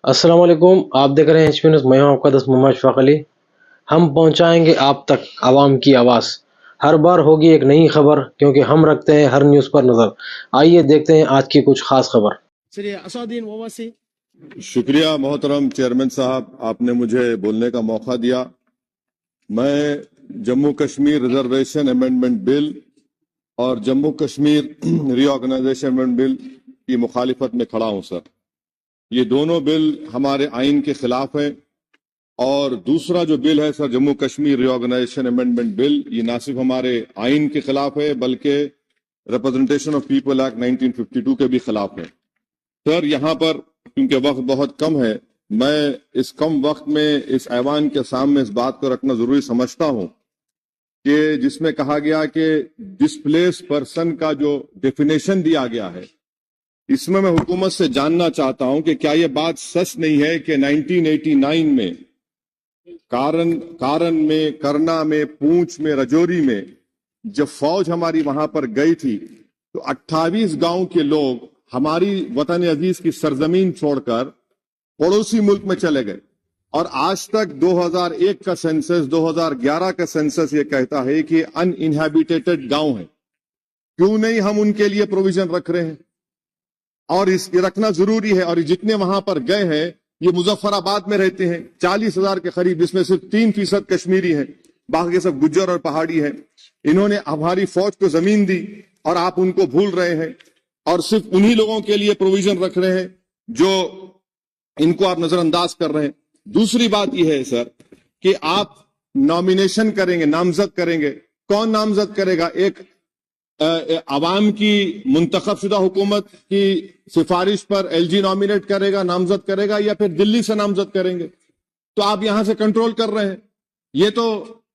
السلام علیکم، آپ دیکھ رہے ہیں ایچ پی نیوز۔ میں ہوں آپ کا دوست محمد اشفاق علی۔ ہم پہنچائیں گے آپ تک عوام کی آواز۔ ہر بار ہوگی ایک نئی خبر، کیونکہ ہم رکھتے ہیں ہر نیوز پر نظر۔ آئیے دیکھتے ہیں آج کی کچھ خاص خبر۔ شکریہ محترم چیئرمین صاحب، آپ نے مجھے بولنے کا موقع دیا۔ میں جموں کشمیر ریزرویشن امینڈمنٹ بل اور جموں کشمیر ری آرگنائزیشن امینڈمنٹ بل کی مخالفت میں کھڑا ہوں سر۔ یہ دونوں بل ہمارے آئین کے خلاف ہیں، اور دوسرا جو بل ہے سر جموں کشمیر ری آرگنائزیشن امینڈمنٹ بل، یہ نہ صرف ہمارے آئین کے خلاف ہے بلکہ ریپرزنٹیشن آف پیپل ایکٹ 1952 کے بھی خلاف ہے۔ سر یہاں پر کیونکہ وقت بہت کم ہے، میں اس کم وقت میں اس ایوان کے سامنے اس بات کو رکھنا ضروری سمجھتا ہوں کہ جس میں کہا گیا کہ ڈسپلیس پرسن کا جو ڈیفینیشن دیا گیا ہے، اس میں حکومت سے جاننا چاہتا ہوں کہ کیا یہ بات سچ نہیں ہے کہ 1989 میں کارن میں، کرنا میں، پونچھ میں، رجوری میں جب فوج ہماری وہاں پر گئی تھی تو 28 گاؤں کے لوگ ہماری وطن عزیز کی سرزمین چھوڑ کر پڑوسی ملک میں چلے گئے، اور آج تک 2001 کا سینسس، 2011 کا سینسس یہ کہتا ہے کہ ان انہیبیٹیڈ گاؤں ہیں۔ کیوں نہیں ہم ان کے لیے پروویژن رکھ رہے ہیں؟ اور اس یہ رکھنا ضروری ہے۔ اور جتنے وہاں پر گئے ہیں یہ مظفر آباد میں رہتے ہیں، 40,000 کے قریب، جس میں صرف 3% کشمیری ہیں، باقی سب گجر اور پہاڑی ہیں۔ انہوں نے ہماری فوج کو زمین دی اور آپ ان کو بھول رہے ہیں، اور صرف انہی لوگوں کے لیے پروویژن رکھ رہے ہیں جو ان کو آپ نظر انداز کر رہے ہیں۔ دوسری بات یہ ہے سر کہ آپ نامینیشن کریں گے، نامزد کریں گے، کون نامزد کرے گا؟ ایک عوام کی منتخب شدہ حکومت کی سفارش پر ایل جی نامینیٹ کرے گا، نامزد کرے گا، یا پھر دلی سے نامزد کریں گے؟ تو آپ یہاں سے کنٹرول کر رہے ہیں، یہ تو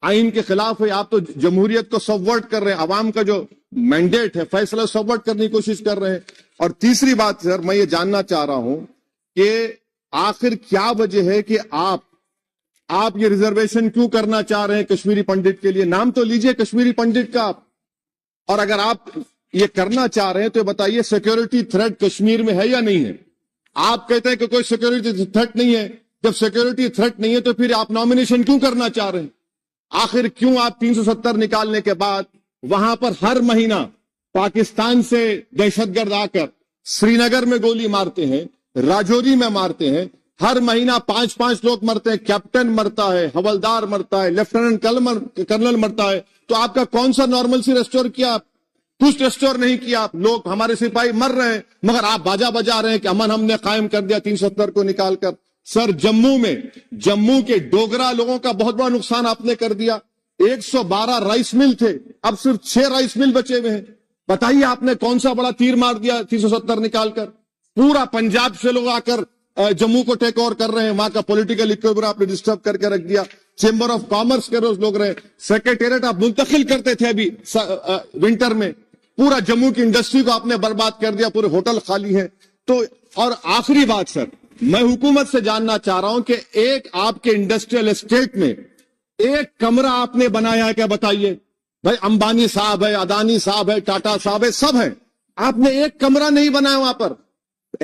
آئین کے خلاف ہے۔ آپ تو جمہوریت کو سبورٹ کر رہے ہیں، عوام کا جو مینڈیٹ ہے، فیصلہ سبورٹ کرنے کی کوشش کر رہے ہیں۔ اور تیسری بات سر میں یہ جاننا چاہ رہا ہوں کہ آخر کیا وجہ ہے کہ آپ یہ ریزرویشن کیوں کرنا چاہ رہے ہیں کشمیری پنڈت کے لیے؟ نام تو لیجئے کشمیری پنڈت کا آپ۔ اور اگر آپ یہ کرنا چاہ رہے ہیں تو بتائیے سیکیورٹی تھریٹ کشمیر میں ہے یا نہیں ہے؟ آپ کہتے ہیں کہ کوئی سیکیورٹی تھریٹ نہیں ہے۔ جب سیکیورٹی تھریٹ نہیں ہے تو پھر آپ نامینیشن کیوں کرنا چاہ رہے ہیں؟ آخر کیوں آپ 370 نکالنے کے بعد وہاں پر ہر مہینہ پاکستان سے دہشت گرد آ کر سری نگر میں گولی مارتے ہیں، راجوری میں مارتے ہیں، ہر مہینہ 5 لوگ مرتے ہیں، کیپٹن مرتا ہے، حوالدار مرتا ہے، لیفٹیننٹ کرنل مرتا ہے، تو آپ کا کون سا نارمل سی ریسٹور کیا؟ آپ کچھ ریسٹور نہیں کیا۔ آپ لوگ، ہمارے سپاہی مر رہے ہیں، مگر آپ باجا بجا رہے ہیں کہ امن ہم نے قائم کر دیا 370 کو نکال کر۔ سر جموں کے ڈوگرا لوگوں کا بہت بڑا نقصان آپ نے کر دیا۔ 112 رائس مل تھے، اب صرف 6 رائس مل بچے ہوئے ہیں۔ بتائیے آپ نے کون سا بڑا تیر مار دیا 370 نکال کر؟ پورا پنجاب سے لوگ آ کر جموں کو ٹیک اوور کر رہے ہیں، وہاں کا پولیٹیکل اکویبر آپ نے ڈسٹرب کر کے رکھ دیا۔ چیمبر آف کامرس کے روز لوگ رہے، سیکریٹریٹ آپ منتقل کرتے تھے ابھی ونٹر میں، پورا جموں کی انڈسٹری کو آپ نے برباد کر دیا، پورے ہوٹل خالی ہیں۔ تو اور آخری بات سر، میں حکومت سے جاننا چاہ رہا ہوں کہ ایک آپ کے انڈسٹریل اسٹیٹ میں ایک کمرہ آپ نے بنایا ہے کیا؟ بتائیے بھائی، امبانی صاحب ہے، اڈانی صاحب ہے، ٹاٹا صاحب ہے، سب ہیں، آپ نے ایک کمرہ نہیں بنایا وہاں پر۔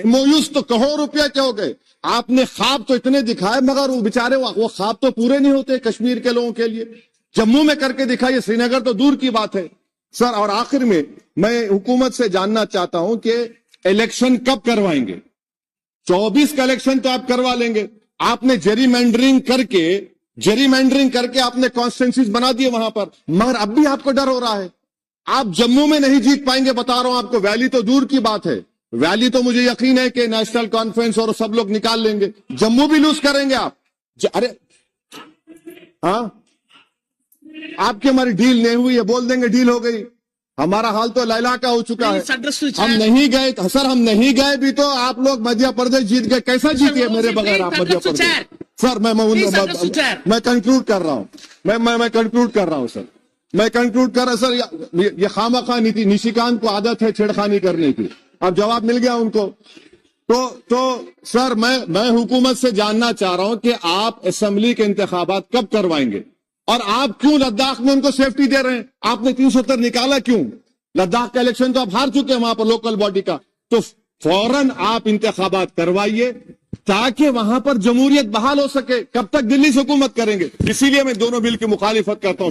MOUs تو کروڑ روپیہ کے ہو گئے، آپ نے خواب تو اتنے دکھائے، مگر وہ بیچارے وہ خواب تو پورے نہیں ہوتے کشمیر کے لوگوں کے لیے۔ جموں میں کر کے دکھائیے، سری نگر تو دور کی بات ہے سر۔ اور آخر میں حکومت سے جاننا چاہتا ہوں کہ الیکشن کب کروائیں گے؟ 24 کا الیکشن تو آپ کروا لیں گے، آپ نے جیری مینڈرنگ کر کے آپ نے کانسٹیٹنسیز بنا دیے وہاں پر، مگر اب بھی آپ کو ڈر ہو رہا ہے۔ آپ جموں میں نہیں جیت پائیں گے، بتا رہا ہوں آپ کو۔ ویلی تو دور کی بات ہے، ویلی تو مجھے یقین ہے کہ نیشنل کانفرنس اور سب لوگ نکال لیں گے، جموں بھی لوز کریں گے آپ۔ ارے ہاں، آپ کی ہماری ڈیل نہیں ہوئی ہے، بول دیں گے ڈیل ہو گئی۔ ہمارا حال تو لیلا کا ہو چکا ہے، ہم نہیں گئے سر، ہم نہیں گئے بھی تو آپ لوگ مدھیہ پردیش جیت گئے۔ کیسا جیتے میرے بغیر آپ مدھیہ پردیش؟ سر میں کنکلوڈ کر رہا ہوں، میں کنکلوڈ کر رہا ہوں سر، میں کنکلوڈ کر رہا سر۔ یہ خامخواہ نشیکانت کو عادت ہے چھیڑخانی کرنے کی، اب جواب مل گیا ان کو۔ تو سر میں حکومت سے جاننا چاہ رہا ہوں کہ آپ اسمبلی کے انتخابات کب کروائیں گے، اور آپ کیوں لداخ میں ان کو سیفٹی دے رہے ہیں؟ آپ نے 370 نکالا کیوں؟ لداخ کا الیکشن تو آپ ہار چکے ہیں وہاں پر لوکل باڈی کا، تو فوراً آپ انتخابات کروائیے، تاکہ وہاں پر جمہوریت بحال ہو سکے. کب تک دلی سے حکومت کریں گے؟ اسی لیے میں دونوں بل کی مخالفت کرتا ہوں.